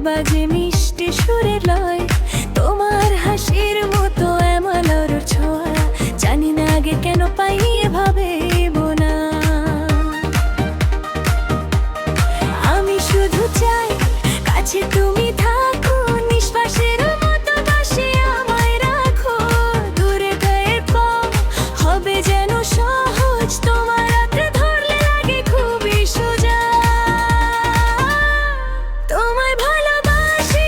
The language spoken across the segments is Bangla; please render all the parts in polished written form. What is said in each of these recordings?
বাজে মিষ্টি সুরের লয়, তোমার হাসির মতো এমন আলোর ছোঁয়া, জানি না আগে কেন পাই এভাবে বোনা। আমি শুধু চাই কাছে তুমি থাকো, নিঃশ্বাসের মতো পাশে আমায় রাখো। দূরে গায়ের পথ হবে যেন সহজ, তোমার হাতে ধরলে লাগে খুবই সোজা। তোমায় ভালোবাসি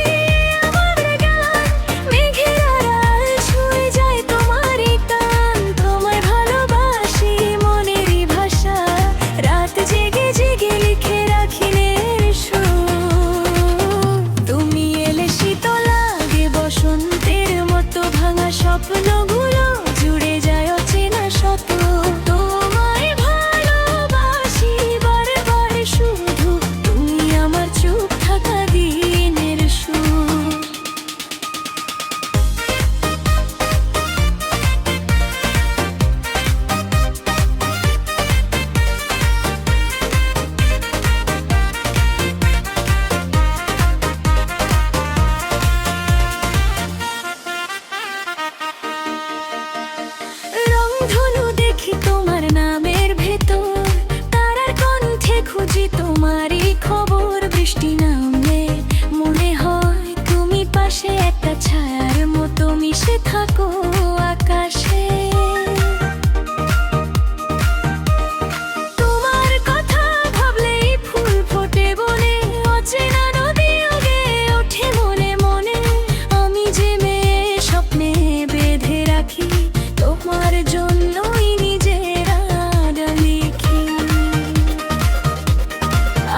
আমার গান, মেঘের আড়াল ছুঁয়ে যায় তোমারই টান। তোমায় ভালোবাসি মনেরই ভাষা, রাত জেগে জেগে লিখে রাখি নের সুর। তুমি এলে শীতল লাগে বসন্তের মতো, ভাঙা স্বপ্নগুলো জুড়ে যায় অচেনা শত। তোমায় ভালোবাসি বারবার শুধু, তুমি আমার চুপ থাকা দিনের সুর। রংধনু দেখি তোমার নামের ভেতর, তারার কণ্ঠে খুঁজি তোমারই খবর। বৃষ্টি নামলে মনে হয় তুমি পাশে, একটা ছায়ার মতো মিশে থাকো আকাশে। তোমার কথা ভাবলেই ফুল ফোটে বনে, অচেনা নদীও গেয়ে ওঠে মনে মনে। আমি যে মেয়ে স্বপ্নে বেঁধে রাখি, তোমার জন্যই নিজের আড়াল লিখি।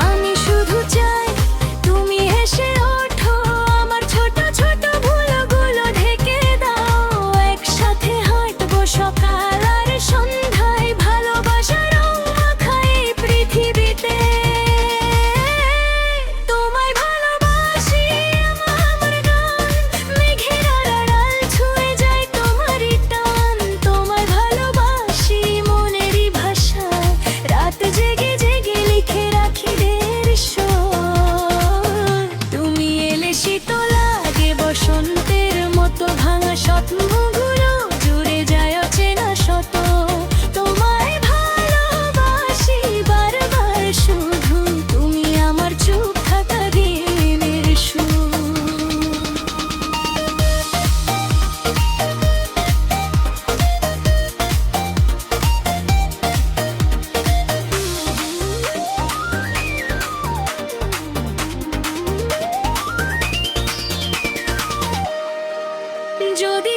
আমি শুধু চাই তুমি হেসে ওঠো, আমার ছোট ছোট ভুলগুলো ঢেকে দাও। একসাথে হাঁটবো সকাল আর সন্ধ্যায়, ভালোবাসার রং মাখা এই পৃথিবীতে। তোমায় ভালোবাসি আমার গান, মেঘের আড়াল ছুঁয়ে যায় তোমারই টান। তোমায় ভালোবাসি মনেরই ভাষা, রাত জেগে জেগে লিখে রাখি দের সুর। তুমি এলে শীতল লাগে বসন্তের মতো, ভাঙা স্বপ্নগুলো জুড়ে যায় অচেনা শত। তোমায় ভালোবাসি বারবার শুধু, তুমি আমার চুপ থাকা দিনের সুর। যদি